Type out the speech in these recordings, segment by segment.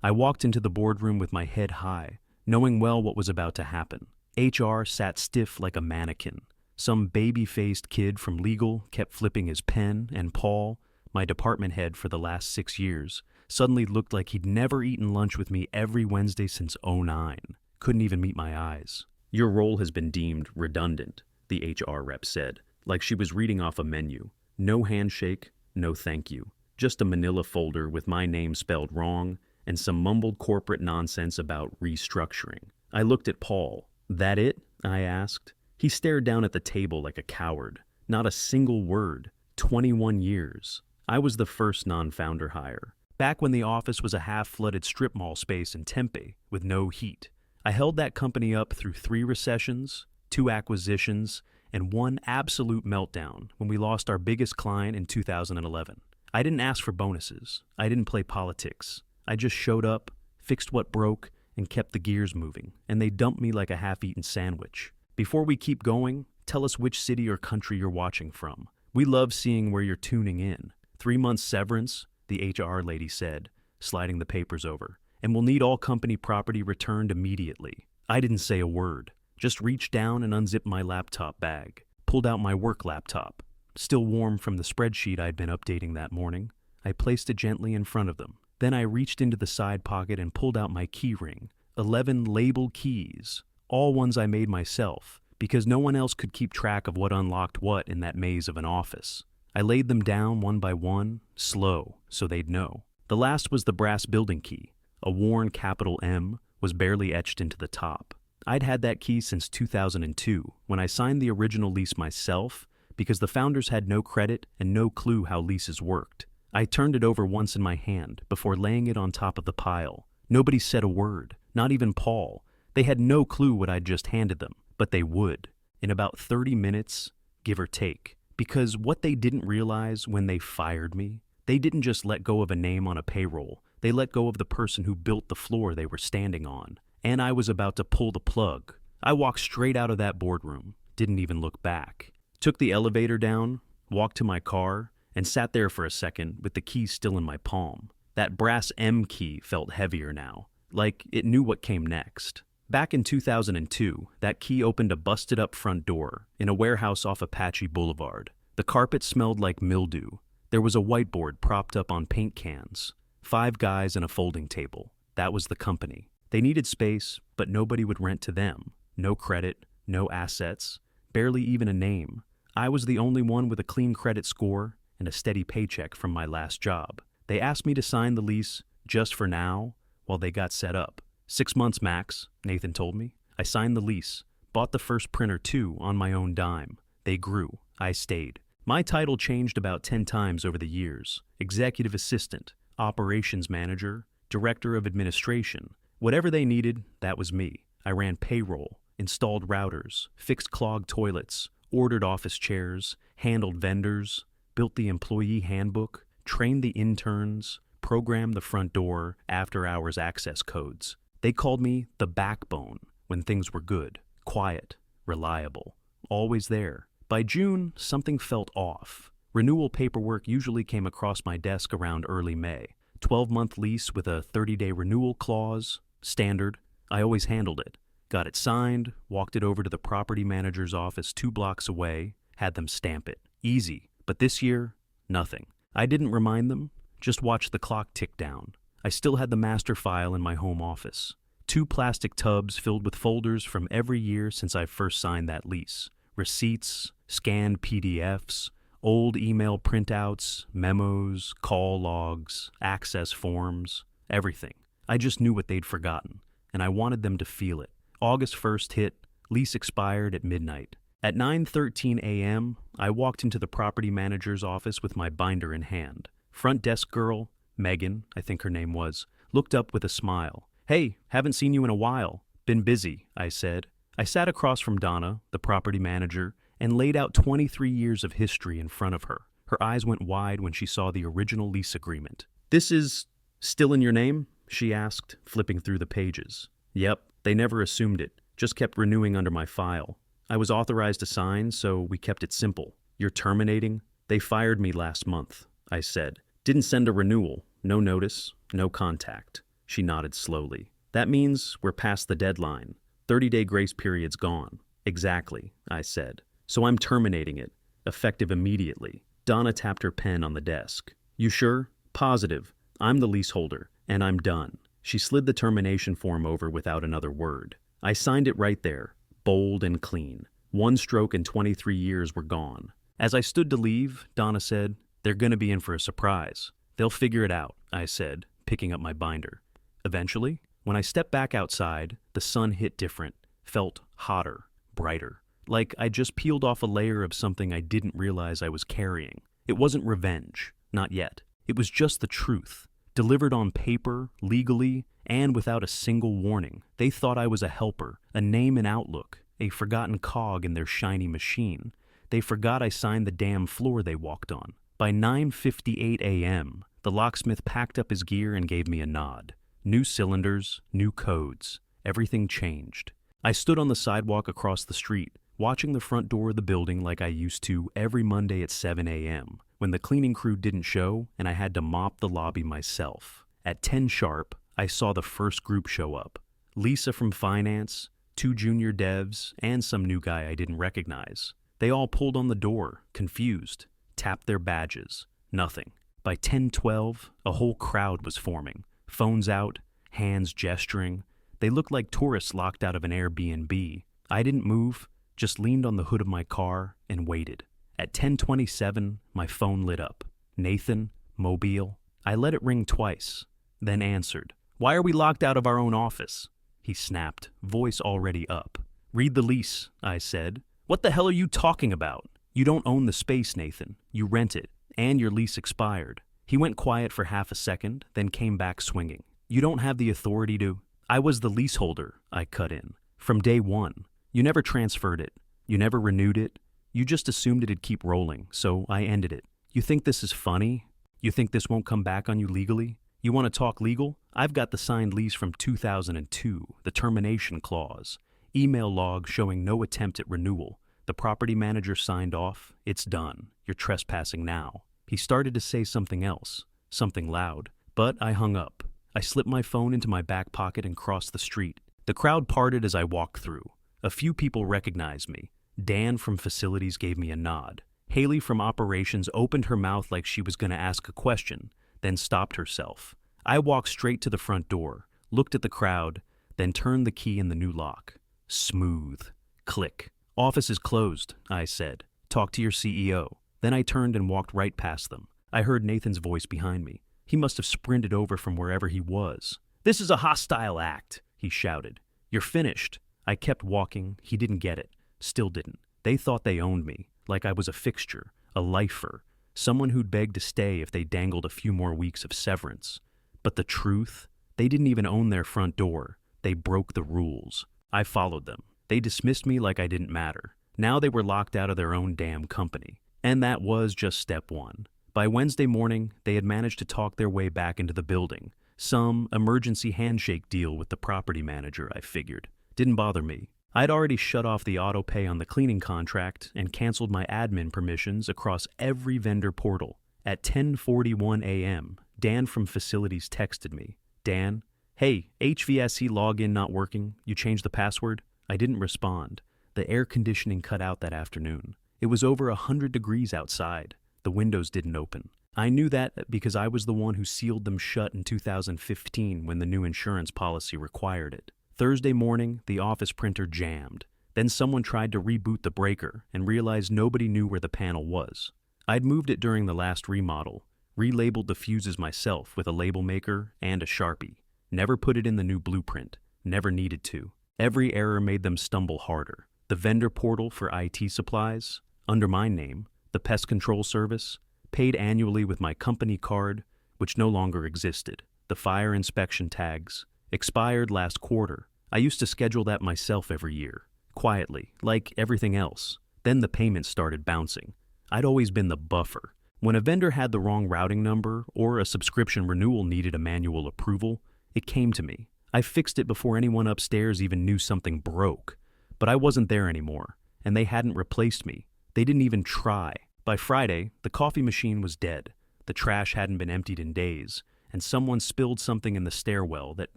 I walked into the boardroom with my head high, knowing well what was about to happen. HR sat stiff like a mannequin. Some baby-faced kid from legal kept flipping his pen, and Paul, my department head for the last 6 years, suddenly looked like he'd never eaten lunch with me every Wednesday since '09. Couldn't even meet my eyes. "Your role has been deemed redundant," the HR rep said, like she was reading off a menu. No handshake, no thank you. Just a manila folder with my name spelled wrong and some mumbled corporate nonsense about restructuring. I looked at Paul. "That it?" I asked. He stared down at the table like a coward. Not a single word. 21 years. I was the first non-founder hire. Back when the office was a half-flooded strip mall space in Tempe with no heat. I held that company up through 3 recessions, 2 acquisitions, and 1 absolute meltdown when we lost our biggest client in 2011. I didn't ask for bonuses. I didn't play politics. I just showed up, fixed what broke, and kept the gears moving, and they dumped me like a half-eaten sandwich. Before we keep going, tell us which city or country you're watching from. We love seeing where you're tuning in. 3 months severance, the HR lady said, sliding the papers over, and we'll need all company property returned immediately. I didn't say a word, just reached down and unzipped my laptop bag, pulled out my work laptop. Still warm from the spreadsheet I'd been updating that morning, I placed it gently in front of them. Then I reached into the side pocket and pulled out my key ring. 11 labeled keys, all ones I made myself, because no one else could keep track of what unlocked what in that maze of an office. I laid them down one by one, slow, so they'd know. The last was the brass building key. A worn capital M was barely etched into the top. I'd had that key since 2002, when I signed the original lease myself, because the founders had no credit and no clue how leases worked. I turned it over once in my hand before laying it on top of the pile. Nobody said a word, not even Paul. They had no clue what I'd just handed them, but they would, in about 30 minutes, give or take. Because what they didn't realize when they fired me, they didn't just let go of a name on a payroll. They let go of the person who built the floor they were standing on. And I was about to pull the plug. I walked straight out of that boardroom, didn't even look back. Took the elevator down, walked to my car, and sat there for a second with the key still in my palm. That brass M key felt heavier now, like it knew what came next. Back in 2002, that key opened a busted-up front door in a warehouse off Apache Boulevard. The carpet smelled like mildew. There was a whiteboard propped up on paint cans. 5 guys and a folding table. That was the company. They needed space, but nobody would rent to them. No credit, no assets, barely even a name. I was the only one with a clean credit score and a steady paycheck from my last job. They asked me to sign the lease just for now while they got set up. 6 months max, Nathan told me. I signed the lease, bought the first printer too on my own dime. They grew. I stayed. My title changed about 10 times over the years. Executive assistant, operations manager, director of administration. Whatever they needed, that was me. I ran payroll, installed routers, fixed clogged toilets, ordered office chairs, handled vendors, built the employee handbook, trained the interns, programmed the front door, after-hours access codes. They called me the backbone when things were good, quiet, reliable, always there. By June, something felt off. Renewal paperwork usually came across my desk around early May. 12-month lease with a 30-day renewal clause, standard. I always handled it. Got it signed, walked it over to the property manager's office 2 blocks away, had them stamp it. Easy. But this year, nothing. I didn't remind them, just watched the clock tick down. I still had the master file in my home office. 2 plastic tubs filled with folders from every year since I first signed that lease. Receipts, scanned PDFs, old email printouts, memos, call logs, access forms, everything. I just knew what they'd forgotten, and I wanted them to feel it. August 1st hit, lease expired at midnight. At 9:13 a.m., I walked into the property manager's office with my binder in hand. Front desk girl, Megan, I think her name was, looked up with a smile. "Hey, haven't seen you in a while." "Been busy," I said. I sat across from Donna, the property manager, and laid out 23 years of history in front of her. Her eyes went wide when she saw the original lease agreement. "This is still in your name?" she asked, flipping through the pages. "Yep, they never assumed it, just kept renewing under my file. I was authorized to sign, so we kept it simple." "You're terminating?" "They fired me last month," I said. "Didn't send a renewal, no notice, no contact. She nodded slowly. That means we're past the deadline. 30-day grace period's gone. Exactly, I said. So I'm terminating it, effective immediately. Donna tapped her pen on the desk. You sure? Positive. I'm the leaseholder, and I'm done. She slid the termination form over without another word. I signed it right there, bold and clean. One stroke and 23 years were gone. As I stood to leave, Donna said, They're gonna be in for a surprise. They'll figure it out, I said, picking up my binder. Eventually, when I stepped back outside, the sun hit different, felt hotter, brighter. Like I just peeled off a layer of something I didn't realize I was carrying. It wasn't revenge, not yet. It was just the truth, delivered on paper, legally, and without a single warning. They thought I was a helper, a name in Outlook, a forgotten cog in their shiny machine. They forgot I signed the damn floor they walked on. By 9:58 a.m., the locksmith packed up his gear and gave me a nod. New cylinders, new codes. Everything changed. I stood on the sidewalk across the street, watching the front door of the building like I used to every Monday at 7 a.m., when the cleaning crew didn't show and I had to mop the lobby myself. At 10 sharp, I saw the first group show up. Lisa from finance, 2 junior devs, and some new guy I didn't recognize. They all pulled on the door, confused, tapped their badges. Nothing. By 10:12, a whole crowd was forming. Phones out, hands gesturing. They looked like tourists locked out of an Airbnb. I didn't move, just leaned on the hood of my car and waited. At 10:27, my phone lit up. Nathan, Mobile. I let it ring twice, then answered. Why are we locked out of our own office? He snapped, voice already up. Read the lease, I said. What the hell are you talking about? You don't own the space, Nathan. You rent it, and your lease expired. He went quiet for half a second, then came back swinging. You don't have the authority to... I was the leaseholder, I cut in. From day one. You never transferred it. You never renewed it. You just assumed it'd keep rolling, so I ended it. You think this is funny? You think this won't come back on you legally? You want to talk legal? I've got the signed lease from 2002, the termination clause. Email log showing no attempt at renewal. The property manager signed off. It's done. You're trespassing now. He started to say something else, something loud, but I hung up. I slipped my phone into my back pocket and crossed the street. The crowd parted as I walked through. A few people recognized me. Dan from facilities gave me a nod. Haley from operations opened her mouth like she was going to ask a question, then stopped herself. I walked straight to the front door, looked at the crowd, then turned the key in the new lock. Smooth. Click. Office is closed, I said. Talk to your CEO. Then I turned and walked right past them. I heard Nathan's voice behind me. He must have sprinted over from wherever he was. This is a hostile act, he shouted. You're finished. I kept walking. He didn't get it. Still didn't. They thought they owned me, like I was a fixture, a lifer, someone who'd beg to stay if they dangled a few more weeks of severance. But the truth? They didn't even own their front door. They broke the rules. I followed them. They dismissed me like I didn't matter. Now they were locked out of their own damn company. And that was just step one. By Wednesday morning, they had managed to talk their way back into the building. Some emergency handshake deal with the property manager, I figured. Didn't bother me. I'd already shut off the auto pay on the cleaning contract and canceled my admin permissions across every vendor portal. At 10:41 a.m., Dan from facilities texted me. Dan, hey, HVSC login not working. You changed the password? I didn't respond. The air conditioning cut out that afternoon. It was over 100 degrees outside. The windows didn't open. I knew that because I was the one who sealed them shut in 2015 when the new insurance policy required it. Thursday morning, the office printer jammed. Then someone tried to reboot the breaker and realized nobody knew where the panel was. I'd moved it during the last remodel, relabeled the fuses myself with a label maker and a Sharpie. Never put it in the new blueprint. Never needed to. Every error made them stumble harder. The vendor portal for IT supplies, under my name, the pest control service, paid annually with my company card, which no longer existed. The fire inspection tags, expired last quarter. I used to schedule that myself every year, quietly, like everything else. Then the payments started bouncing. I'd always been the buffer. When a vendor had the wrong routing number or a subscription renewal needed a manual approval, it came to me. I fixed it before anyone upstairs even knew something broke. But I wasn't there anymore, and they hadn't replaced me. They didn't even try. By Friday, the coffee machine was dead. The trash hadn't been emptied in days, and someone spilled something in the stairwell that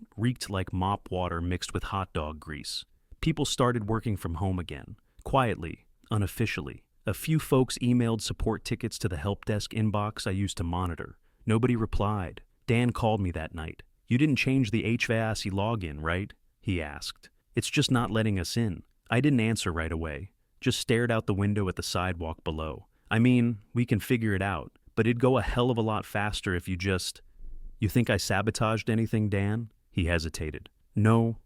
reeked like mop water mixed with hot dog grease. People started working from home again, quietly, unofficially. A few folks emailed support tickets to the help desk inbox I used to monitor. Nobody replied. Dan called me that night. "You didn't change the HVAC login, right?" he asked. "It's just not letting us in." I didn't answer right away, just stared out the window at the sidewalk below. "I mean, we can figure it out, but it'd go a hell of a lot faster if you just—" "You think I sabotaged anything, Dan?" He hesitated. No,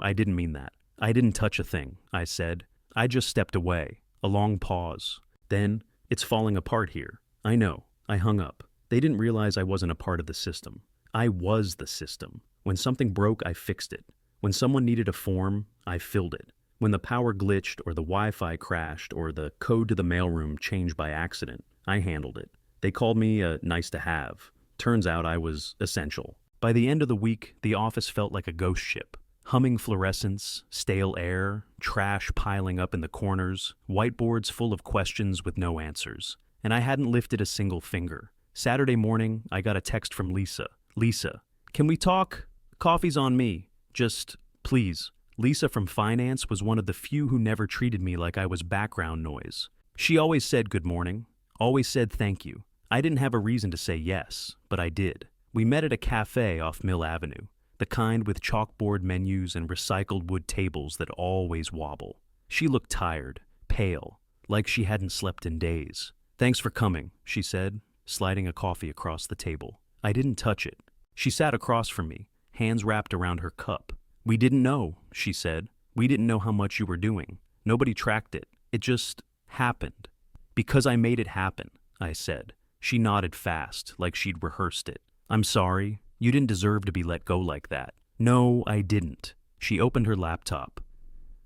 I didn't mean that. I didn't touch a thing," I said. "I just stepped away." A long pause. Then, "It's falling apart here." "I know." I hung up. They didn't realize I wasn't a part of the system. I was the system. When something broke, I fixed it. When someone needed a form, I filled it. When the power glitched or the Wi-Fi crashed or the code to the mailroom changed by accident, I handled it. They called me a nice to have. Turns out I was essential. By the end of the week, the office felt like a ghost ship. Humming fluorescents, stale air, trash piling up in the corners, whiteboards full of questions with no answers. And I hadn't lifted a single finger. Saturday morning, I got a text from Lisa. "Lisa, can we talk? Coffee's on me. Just, please." Lisa from finance was one of the few who never treated me like I was background noise. She always said good morning, always said thank you. I didn't have a reason to say yes, but I did. We met at a cafe off Mill Avenue, the kind with chalkboard menus and recycled wood tables that always wobble. She looked tired, pale, like she hadn't slept in days. "Thanks for coming," she said, sliding a coffee across the table. I didn't touch it. She sat across from me, hands wrapped around her cup. "We didn't know," she said. "We didn't know how much you were doing. Nobody tracked it. It just happened." "Because I made it happen," I said. She nodded fast, like she'd rehearsed it. "I'm sorry. You didn't deserve to be let go like that." "No, I didn't." She opened her laptop.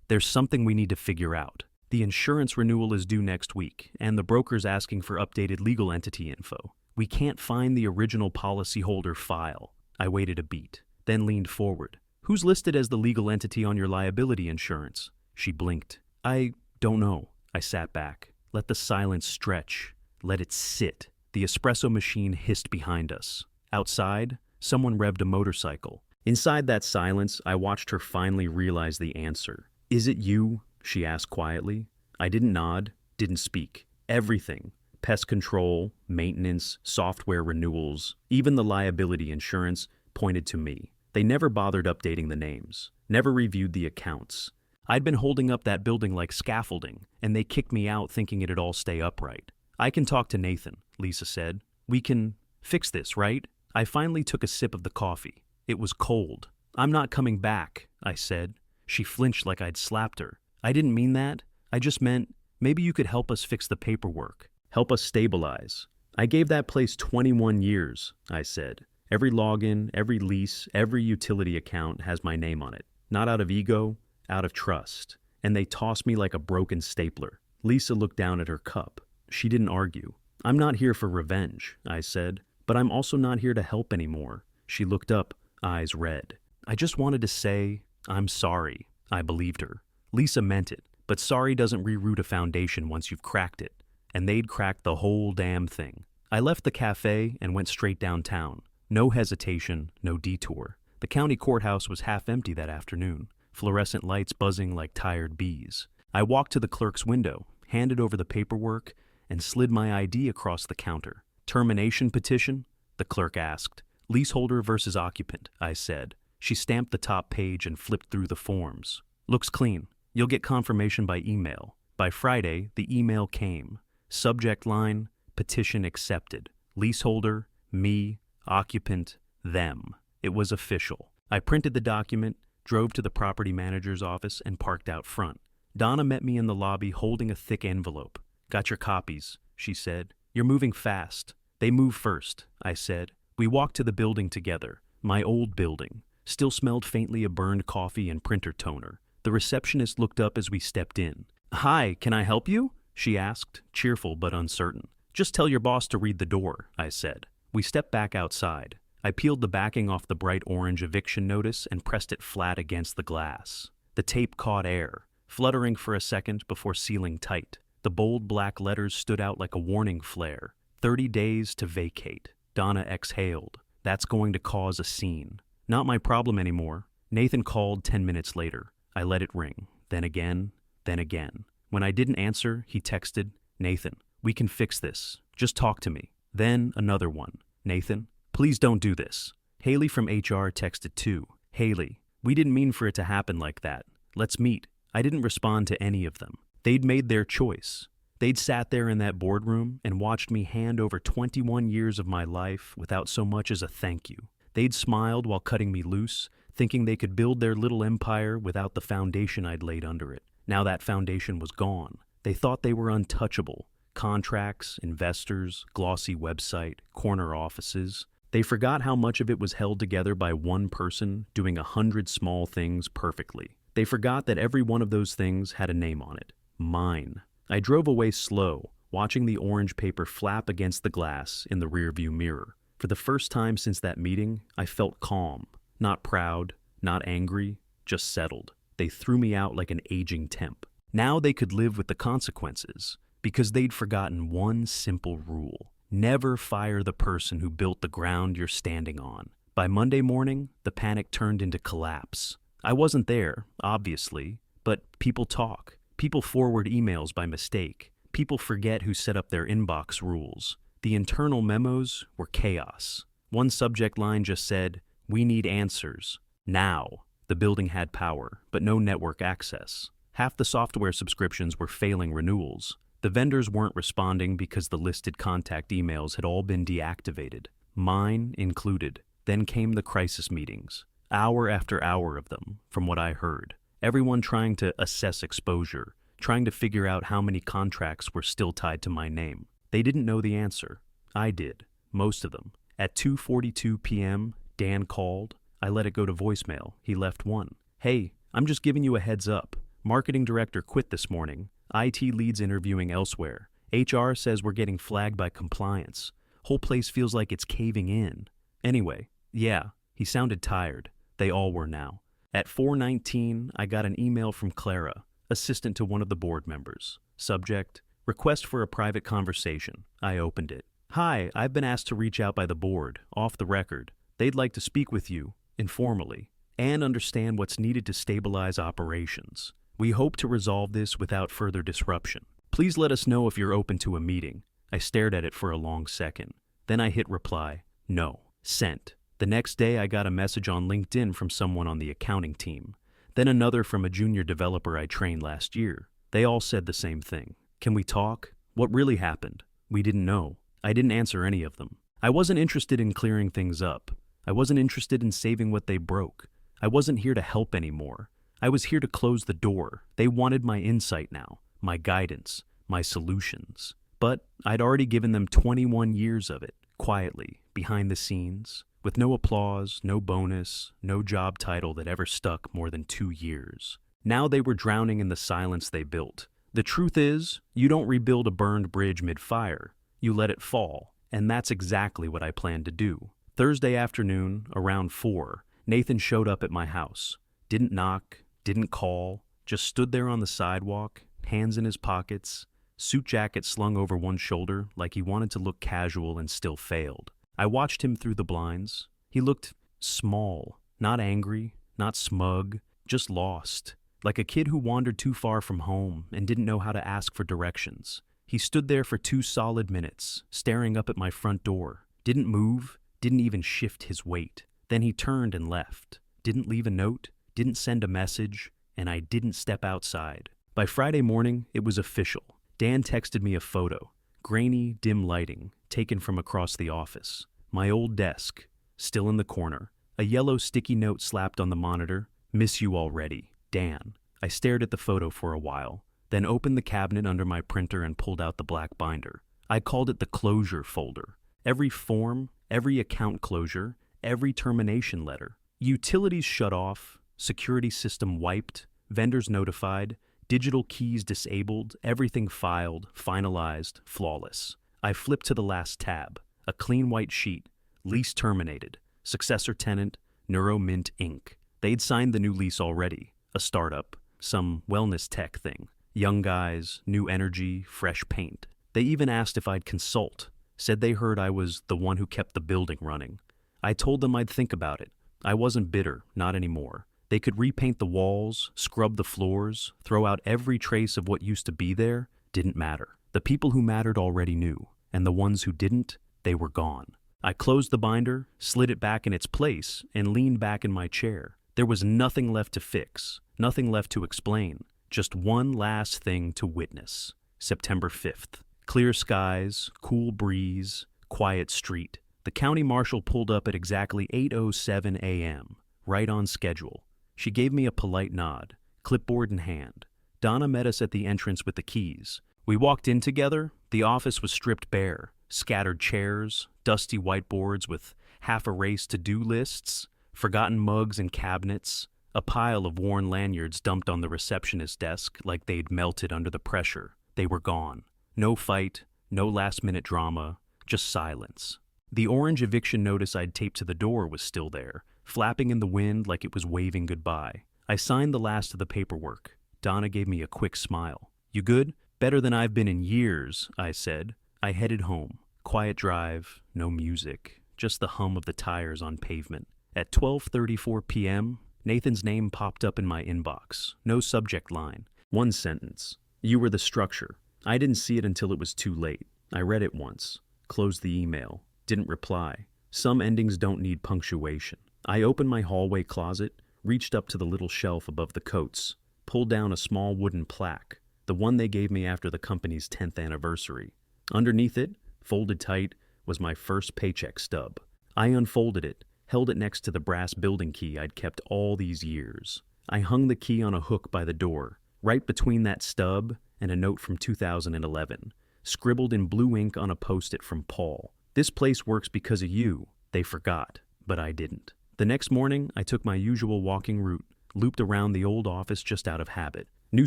"There's something we need to figure out. The insurance renewal is due next week, and the broker's asking for updated legal entity info. We can't find the original policyholder file." I waited a beat, then leaned forward. "Who's listed as the legal entity on your liability insurance?" She blinked. "I don't know." I sat back. Let the silence stretch. Let it sit. The espresso machine hissed behind us. Outside, someone revved a motorcycle. Inside that silence, I watched her finally realize the answer. "Is it you?" she asked quietly. I didn't nod, didn't speak. Everything. Pest control, maintenance, software renewals, even the liability insurance pointed to me. They never bothered updating the names, never reviewed the accounts. I'd been holding up that building like scaffolding, and they kicked me out thinking it'd all stay upright. "I can talk to Nathan," Lisa said. "We can fix this, right?" I finally took a sip of the coffee. It was cold. "I'm not coming back," I said. She flinched like I'd slapped her. "I didn't mean that. I just meant maybe you could help us fix the paperwork, help us stabilize." "I gave that place 21 years, I said. "Every login, every lease, every utility account has my name on it. Not out of ego, out of trust. And they tossed me like a broken stapler." Lisa looked down at her cup. She didn't argue. "I'm not here for revenge," I said, "but I'm also not here to help anymore." She looked up, eyes red. "I just wanted to say, I'm sorry." I believed her. Lisa meant it, but sorry doesn't reroute a foundation once you've cracked it. And they'd cracked the whole damn thing. I left the cafe and went straight downtown. No hesitation, no detour. The county courthouse was half empty that afternoon, fluorescent lights buzzing like tired bees. I walked to the clerk's window, handed over the paperwork, and slid my ID across the counter. "Termination petition?" the clerk asked. "Leaseholder versus occupant," I said. She stamped the top page and flipped through the forms. "Looks clean. You'll get confirmation by email." By Friday, the email came. Subject line, petition accepted. Leaseholder, me, occupant, them. It was official. I printed the document, drove to the property manager's office, and parked out front. Donna met me in the lobby holding a thick envelope. "Got your copies," she said. "You're moving fast." "They move first," I said. We walked to the building together, my old building. Still smelled faintly of burned coffee and printer toner. The receptionist looked up as we stepped in. "Hi, can I help you?" she asked, cheerful but uncertain. "Just tell your boss to read the door," I said. We stepped back outside. I peeled the backing off the bright orange eviction notice and pressed it flat against the glass. The tape caught air, fluttering for a second before sealing tight. The bold black letters stood out like a warning flare. 30 days to vacate. Donna exhaled. That's going to cause a scene. Not my problem anymore. Nathan called 10 minutes later. I let it ring. Then again, then again. When I didn't answer, he texted, "Nathan, we can fix this. Just talk to me." Then another one. "Nathan, please don't do this." Haley from HR texted too. "Haley, we didn't mean for it to happen like that. Let's meet." I didn't respond to any of them. They'd made their choice. They'd sat there in that boardroom and watched me hand over 21 years of my life without so much as a thank you. They'd smiled while cutting me loose, thinking they could build their little empire without the foundation I'd laid under it. Now that foundation was gone. They thought they were untouchable. Contracts, investors, glossy website, corner offices. They forgot how much of it was held together by one person doing 100 small things perfectly. They forgot that every one of those things had a name on it. Mine. I drove away slow, watching the orange paper flap against the glass in the rearview mirror. For the first time since that meeting, I felt calm. Not proud, not angry, just settled. They threw me out like an aging temp. Now they could live with the consequences, because they'd forgotten one simple rule. Never fire the person who built the ground you're standing on. By Monday morning, the panic turned into collapse. I wasn't there, obviously, but people talk. People forward emails by mistake. People forget who set up their inbox rules. The internal memos were chaos. One subject line just said, "We need answers. Now." The building had power, but no network access. Half the software subscriptions were failing renewals. The vendors weren't responding because the listed contact emails had all been deactivated, mine included. Then came the crisis meetings. Hour after hour of them, from what I heard. Everyone trying to assess exposure, trying to figure out how many contracts were still tied to my name. They didn't know the answer. I did, most of them. At 2:42 p.m., Dan called. I let it go to voicemail. He left one. "Hey, I'm just giving you a heads up. Marketing director quit this morning. IT lead's interviewing elsewhere. HR says we're getting flagged by compliance. Whole place feels like it's caving in. Anyway, yeah." He sounded tired. They all were now. At 4:19, I got an email from Clara, assistant to one of the board members. Subject, request for a private conversation. I opened it. "Hi, I've been asked to reach out by the board, off the record. They'd like to speak with you, informally, and understand what's needed to stabilize operations. We hope to resolve this without further disruption. Please let us know if you're open to a meeting." I stared at it for a long second. Then I hit reply. No. Sent. The next day I got a message on LinkedIn from someone on the accounting team. Then another from a junior developer I trained last year. They all said the same thing. "Can we talk? What really happened?" We didn't know. I didn't answer any of them. I wasn't interested in clearing things up. I wasn't interested in saving what they broke. I wasn't here to help anymore. I was here to close the door. They wanted my insight now, my guidance, my solutions. But I'd already given them 21 years of it, quietly, behind the scenes, with no applause, no bonus, no job title that ever stuck more than 2 years. Now they were drowning in the silence they built. The truth is, you don't rebuild a burned bridge mid-fire. You let it fall, and that's exactly what I planned to do. Thursday afternoon, around 4, Nathan showed up at my house. Didn't knock, didn't call, just stood there on the sidewalk, hands in his pockets, suit jacket slung over one shoulder like he wanted to look casual and still failed. I watched him through the blinds. He looked small, not angry, not smug, just lost, like a kid who wandered too far from home and didn't know how to ask for directions. He stood there for 2 solid minutes, staring up at my front door. Didn't move, didn't even shift his weight. Then he turned and left. Didn't leave a note, didn't send a message, and I didn't step outside. By Friday morning, it was official. Dan texted me a photo. Grainy, dim lighting, taken from across the office. My old desk, still in the corner. A yellow sticky note slapped on the monitor. "Miss you already, Dan." I stared at the photo for a while, then opened the cabinet under my printer and pulled out the black binder. I called it the closure folder. Every form, every account closure, every termination letter. Utilities shut off, security system wiped, vendors notified, digital keys disabled, everything filed, finalized, flawless. I flipped to the last tab. A clean white sheet. Lease terminated. Successor tenant, Neuromint Inc. They'd signed the new lease already. A startup. Some wellness tech thing. Young guys, new energy, fresh paint. They even asked if I'd consult. Said they heard I was the one who kept the building running. I told them I'd think about it. I wasn't bitter, not anymore. They could repaint the walls, scrub the floors, throw out every trace of what used to be there. Didn't matter. The people who mattered already knew, and the ones who didn't, they were gone. I closed the binder, slid it back in its place, and leaned back in my chair. There was nothing left to fix, nothing left to explain, just one last thing to witness. September 5th. Clear skies, cool breeze, quiet street. The county marshal pulled up at exactly 8:07 a.m., right on schedule. She gave me a polite nod, clipboard in hand. Donna met us at the entrance with the keys. We walked in together. The office was stripped bare. Scattered chairs, dusty whiteboards with half-erased to-do lists, forgotten mugs and cabinets, a pile of worn lanyards dumped on the receptionist's desk like they'd melted under the pressure. They were gone. No fight, no last-minute drama, just silence. The orange eviction notice I'd taped to the door was still there, flapping in the wind like it was waving goodbye. I signed the last of the paperwork. Donna gave me a quick smile. "You good?" "Better than I've been in years," I said. I headed home. Quiet drive, no music, just the hum of the tires on pavement. At 12:34 p.m., Nathan's name popped up in my inbox. No subject line. One sentence. "You were the structure." I didn't see it until it was too late. I read it once, closed the email, didn't reply. Some endings don't need punctuation. I opened my hallway closet, reached up to the little shelf above the coats, pulled down a small wooden plaque, the one they gave me after the company's 10th anniversary. Underneath it, folded tight, was my first paycheck stub. I unfolded it, held it next to the brass building key I'd kept all these years. I hung the key on a hook by the door, right between that stub and a note from 2011, scribbled in blue ink on a post-it from Paul. "This place works because of you." They forgot, but I didn't. The next morning, I took my usual walking route, looped around the old office just out of habit. New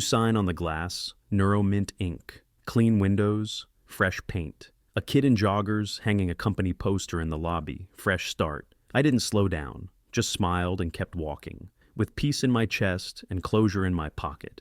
sign on the glass, Neuromint ink, clean windows, fresh paint. A kid in joggers hanging a company poster in the lobby, fresh start. I didn't slow down, just smiled and kept walking, with peace in my chest and closure in my pocket.